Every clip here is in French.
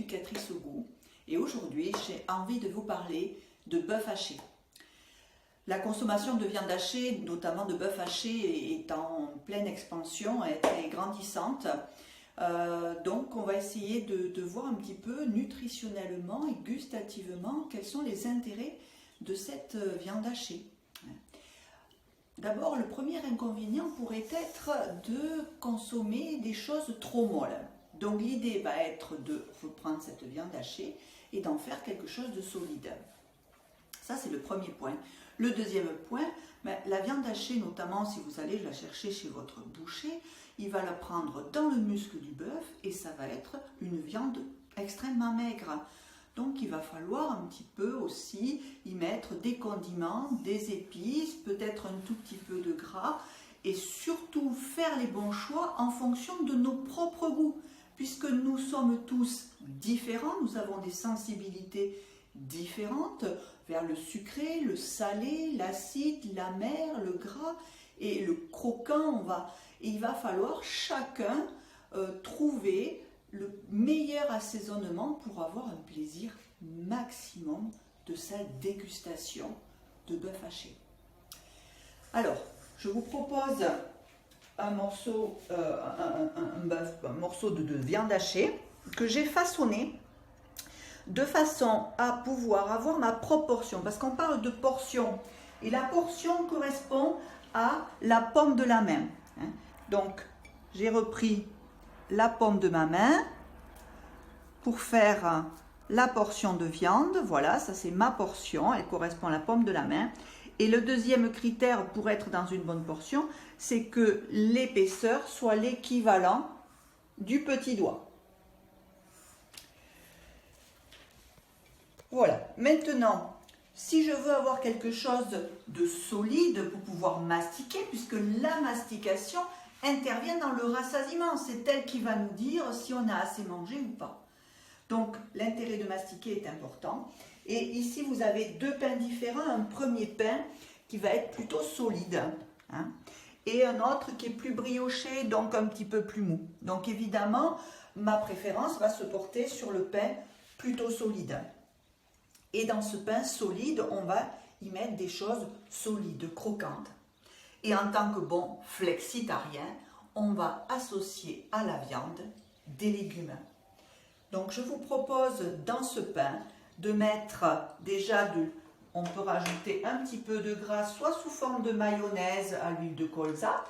éducatrice au goût et aujourd'hui j'ai envie de vous parler de bœuf haché. La consommation de viande hachée, notamment de bœuf haché, est en pleine expansion, elle est grandissante. Donc on va essayer de voir un petit peu nutritionnellement et gustativement quels sont les intérêts de cette viande hachée. D'abord, le premier inconvénient pourrait être de consommer des choses trop molles. Donc l'idée va être de reprendre cette viande hachée et d'en faire quelque chose de solide. Ça, c'est le premier point. Le deuxième point, la viande hachée, notamment si vous allez la chercher chez votre boucher, il va la prendre dans le muscle du bœuf et ça va être une viande extrêmement maigre. Donc il va falloir un petit peu aussi y mettre des condiments, des épices, peut-être un tout petit peu de gras et surtout faire les bons choix en fonction de nos propres goûts. Puisque nous sommes tous différents, nous avons des sensibilités différentes vers le sucré, le salé, l'acide, l'amer, le gras et le croquant. Il va falloir chacun trouver le meilleur assaisonnement pour avoir un plaisir maximum de sa dégustation de bœuf haché. Alors, je vous propose un morceau, de viande hachée que j'ai façonné de façon à pouvoir avoir ma proportion, parce qu'on parle de portion et la portion correspond à la paume de la main. Donc, j'ai repris la paume de ma main pour faire la portion de viande. Voilà, ça c'est ma portion, elle correspond à la paume de la main. Et le deuxième critère pour être dans une bonne portion, c'est que l'épaisseur soit l'équivalent du petit doigt. Voilà, maintenant, si je veux avoir quelque chose de solide pour pouvoir mastiquer, puisque la mastication intervient dans le rassasiement, c'est elle qui va nous dire si on a assez mangé ou pas. Donc l'intérêt de mastiquer est important. Et ici vous avez deux pains différents, un premier pain qui va être plutôt solide, et un autre qui est plus brioché, donc un petit peu plus mou. Donc évidemment, ma préférence va se porter sur le pain plutôt solide. Et dans ce pain solide, on va y mettre des choses solides, croquantes. Et en tant que bon flexitarien, on va associer à la viande des légumes. Donc je vous propose dans ce pain de mettre déjà on peut rajouter un petit peu de gras, soit sous forme de mayonnaise à l'huile de colza,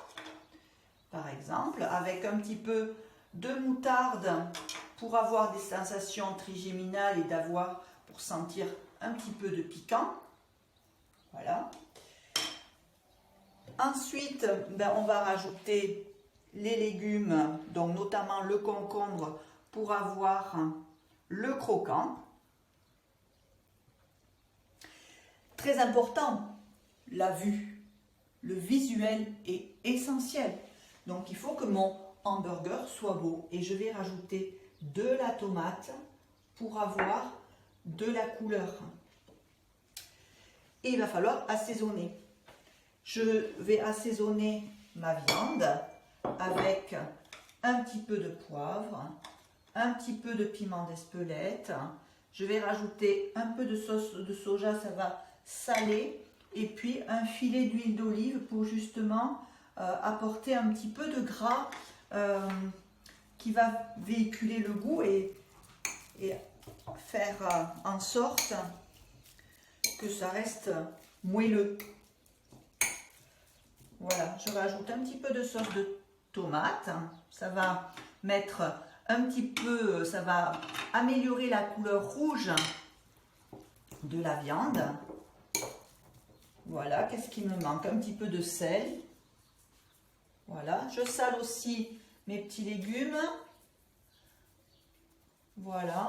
par exemple, avec un petit peu de moutarde pour avoir des sensations trigéminales et pour sentir un petit peu de piquant. Voilà. Ensuite, on va rajouter les légumes, donc notamment le concombre, pour avoir le croquant. Très important, la vue. Le visuel est essentiel. Donc il faut que mon hamburger soit beau. Et je vais rajouter de la tomate pour avoir de la couleur. Et il va falloir assaisonner. Je vais assaisonner ma viande avec un petit peu de poivre, un petit peu de piment d'Espelette. Je vais rajouter un peu de sauce de soja, ça va saler. Et puis un filet d'huile d'olive pour justement apporter un petit peu de gras qui va véhiculer le goût et faire en sorte que ça reste moelleux. Voilà, je rajoute un petit peu de sauce de tomate. Ça va mettre un petit peu, ça va améliorer la couleur rouge de la viande. Voilà, qu'est-ce qui me manque? Un petit peu de sel. Voilà, je sale aussi mes petits légumes. Voilà.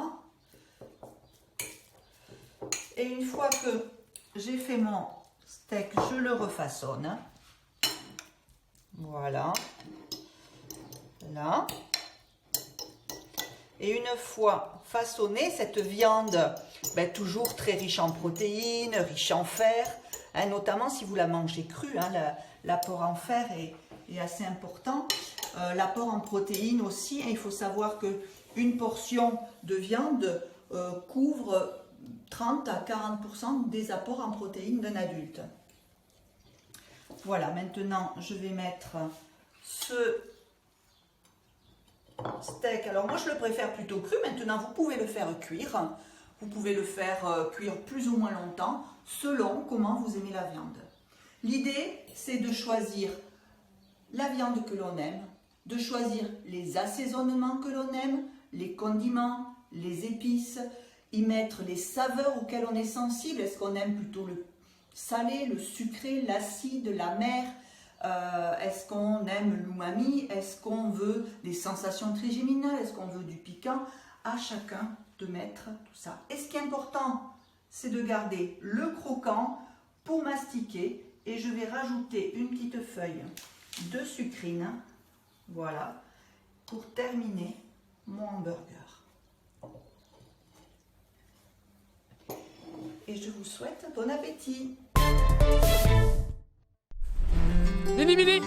Et une fois que j'ai fait mon steak, je le refaçonne. Voilà. Là. Et une fois façonnée, cette viande, toujours très riche en protéines, riche en fer, notamment si vous la mangez crue, l'apport en fer est assez important. L'apport en protéines aussi, il faut savoir que Une portion de viande couvre 30 à 40% des apports en protéines d'un adulte. Voilà, maintenant je vais mettre ce steak. Alors moi je le préfère plutôt cru, maintenant vous pouvez le faire cuire. Vous pouvez le faire cuire plus ou moins longtemps, selon comment vous aimez la viande. L'idée, c'est de choisir la viande que l'on aime, de choisir les assaisonnements que l'on aime, les condiments, les épices, y mettre les saveurs auxquelles on est sensible. Est-ce qu'on aime plutôt le salé, le sucré, l'acide, l'amer? Est-ce qu'on aime l'umami? Est-ce qu'on veut les sensations trigéminales? Est-ce qu'on veut du piquant? À chacun de mettre tout ça. Et ce qui est important, c'est de garder le croquant pour mastiquer. Et je vais rajouter une petite feuille de sucrine, voilà, pour terminer mon hamburger. Et je vous souhaite bon appétit. Bili Bili,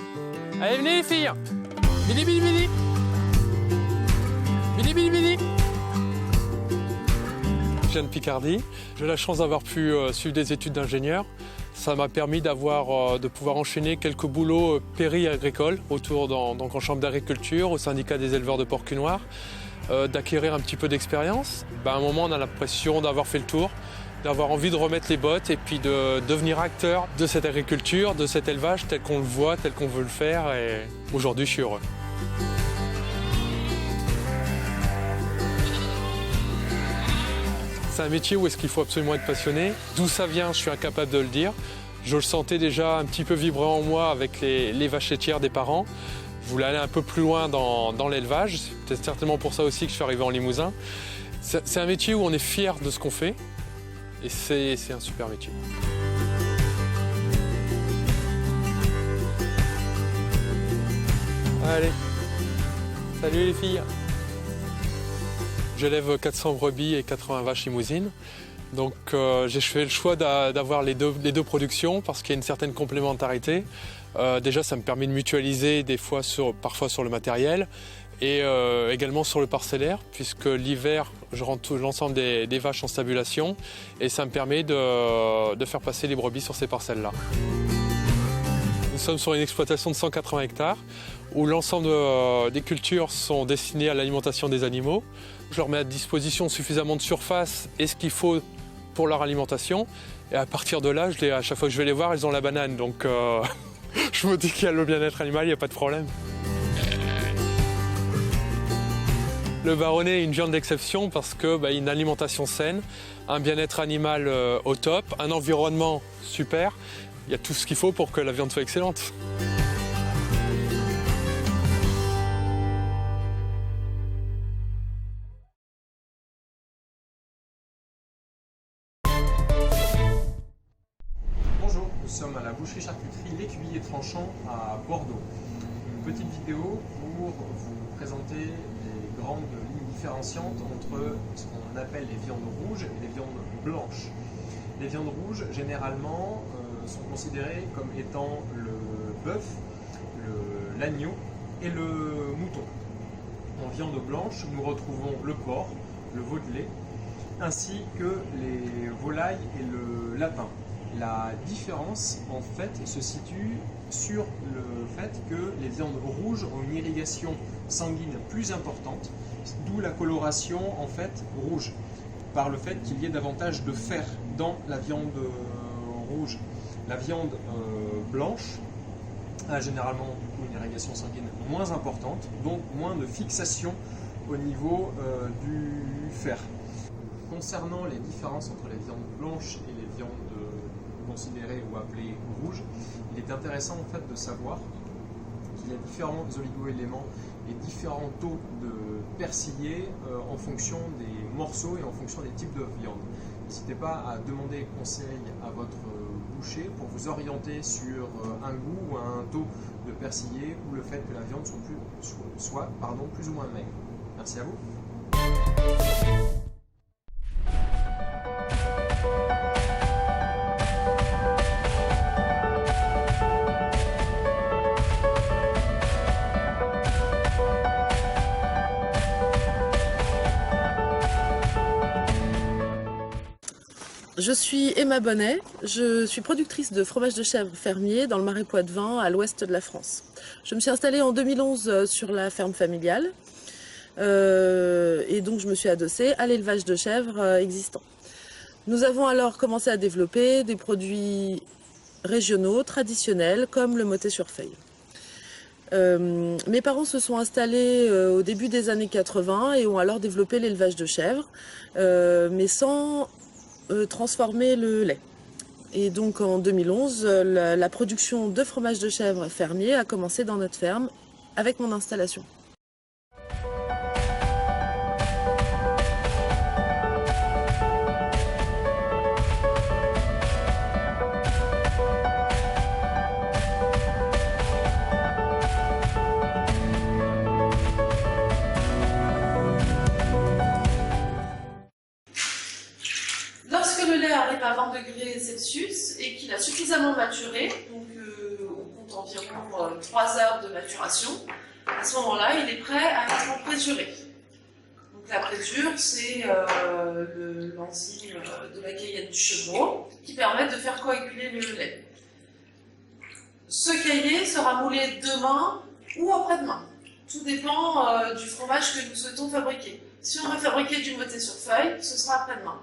allez venez les filles. Bili Bili Bili. Bili Bili Bili. Je viens de Picardie. J'ai la chance d'avoir pu suivre des études d'ingénieur. Ça m'a permis de pouvoir enchaîner quelques boulots péri-agricoles donc en chambre d'agriculture, au syndicat des éleveurs de porc noir, d'acquérir un petit peu d'expérience. À un moment, on a l'impression d'avoir fait le tour, d'avoir envie de remettre les bottes et puis de devenir acteur de cette agriculture, de cet élevage tel qu'on le voit, tel qu'on veut le faire. Et aujourd'hui, je suis heureux. C'est un métier où est-ce qu'il faut absolument être passionné. D'où ça vient, je suis incapable de le dire. Je le sentais déjà un petit peu vibrer en moi avec les vaches laitières des parents. Je voulais aller un peu plus loin dans l'élevage. C'est peut-être certainement pour ça aussi que je suis arrivé en Limousin. C'est un métier où on est fier de ce qu'on fait. Et c'est un super métier. Allez, salut les filles. J'élève 400 brebis et 80 vaches limousines. Donc j'ai fait le choix d'avoir les deux productions parce qu'il y a une certaine complémentarité. Déjà, ça me permet de mutualiser parfois sur le matériel et également sur le parcellaire, puisque l'hiver, je rentre l'ensemble des vaches en stabulation et ça me permet de faire passer les brebis sur ces parcelles-là. Nous sommes sur une exploitation de 180 hectares où l'ensemble des cultures sont destinées à l'alimentation des animaux. Je leur mets à disposition suffisamment de surface et ce qu'il faut pour leur alimentation. Et à partir de là, à chaque fois que je vais les voir, ils ont la banane. Donc je me dis qu'il y a le bien-être animal, il n'y a pas de problème. Le baronnet est une viande d'exception parce que une alimentation saine, un bien-être animal au top, un environnement super. Il y a tout ce qu'il faut pour que la viande soit excellente. Bonjour, nous sommes à la boucherie-charcuterie L'Écuyer Tranchant à Bordeaux. Une petite vidéo pour vous présenter les grandes lignes différenciantes entre ce qu'on appelle les viandes rouges et les viandes blanches. Les viandes rouges, généralement, sont considérées comme étant le bœuf, l'agneau et le mouton. En viande blanche, nous retrouvons le porc, le veau de lait, ainsi que les volailles et le lapin. La différence, en fait, se situe sur le fait que les viandes rouges ont une irrigation sanguine plus importante, d'où la coloration, en fait, rouge, par le fait qu'il y ait davantage de fer dans la viande rouge. La viande blanche a généralement du coup, une irrigation sanguine moins importante, donc moins de fixation au niveau du fer. Concernant les différences entre les viandes blanches et les viandes considérées ou appelées rouges, il est intéressant en fait de savoir qu'il y a différents oligo-éléments et différents taux de persillé en fonction des morceaux et en fonction des types de viande. N'hésitez pas à demander conseil à votre boucher pour vous orienter sur un goût ou un taux de persillé ou le fait que la viande soit plus ou moins maigre. Merci à vous. Je suis Emma Bonnet, je suis productrice de fromage de chèvre fermier dans le Marais Poitevin à l'ouest de la France. Je me suis installée en 2011 sur la ferme familiale et donc je me suis adossée à l'élevage de chèvres existant. Nous avons alors commencé à développer des produits régionaux, traditionnels, comme le mottet sur feuille. Mes parents se sont installés au début des années 80 et ont alors développé l'élevage de chèvres, mais sans transformer le lait. Et donc en 2011, la production de fromage de chèvre fermier a commencé dans notre ferme avec mon installation. Lorsque le lait arrive à 20 degrés Celsius et qu'il a suffisamment maturé, donc on compte environ 3 heures de maturation, à ce moment-là, il est prêt à être présuré. Donc la présure, c'est l'enzyme de la caillette du chevreau qui permet de faire coaguler le lait. Ce caillé sera moulé demain ou après-demain. Tout dépend du fromage que nous souhaitons fabriquer. Si on veut fabriquer du mottet sur feuille, ce sera après-demain.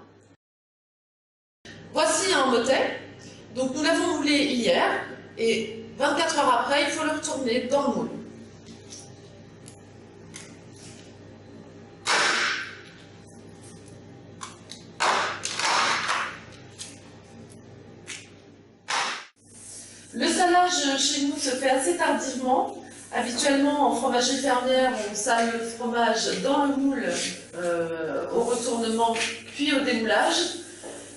Voici un mottet. Donc nous l'avons moulé hier et 24 heures après, il faut le retourner dans le moule. Le salage chez nous se fait assez tardivement. Habituellement, en fromagerie fermière, on sale le fromage dans le moule au retournement puis au démoulage.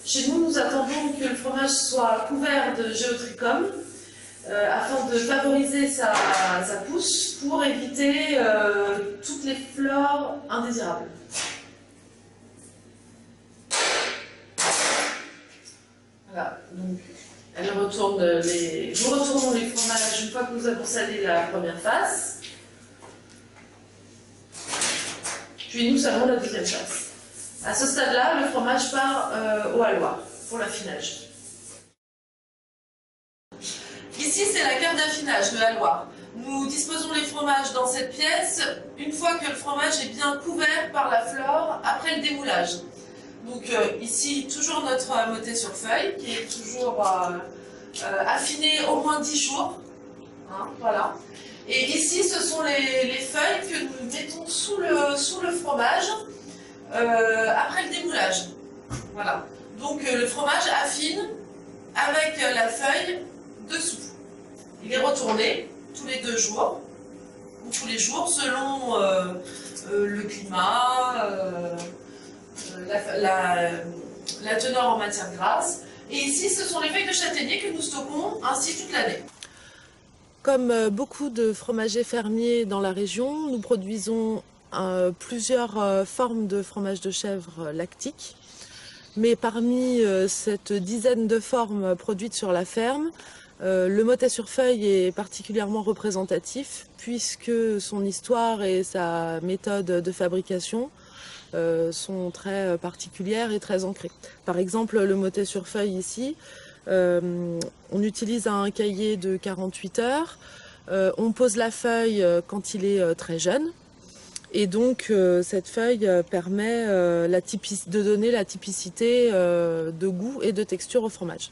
Chez nous, nous attendons que le fromage soit couvert de géotrichum afin de favoriser sa pousse pour éviter toutes les fleurs indésirables. Voilà, donc vous retournons les fromages une fois que nous avons salé la première face. Puis nous salons la deuxième face. À ce stade-là, le fromage part au haloir pour l'affinage. Ici, c'est la cave d'affinage, le haloir. Nous disposons les fromages dans cette pièce une fois que le fromage est bien couvert par la flore après le démoulage. Donc ici, toujours notre mottet sur feuille qui est toujours affiné au moins 10 jours. Hein, voilà. Et ici, ce sont les feuilles que nous mettons sous le fromage après le démoulage. Voilà. Donc le fromage affine avec la feuille dessous. Il est retourné tous les 2 jours, ou tous les jours selon le climat, la teneur en matière grasse. Et ici, ce sont les feuilles de châtaignier que nous stockons ainsi toute l'année. Comme beaucoup de fromagers fermiers dans la région, nous produisons plusieurs formes de fromage de chèvre lactique. Mais parmi cette dizaine de formes produites sur la ferme, le mottet sur feuille est particulièrement représentatif puisque son histoire et sa méthode de fabrication sont très particulières et très ancrées. Par exemple, le mottet sur feuille ici, on utilise un cahier de 48 heures, on pose la feuille quand il est très jeune. Et donc cette feuille permet de donner la typicité de goût et de texture au fromage.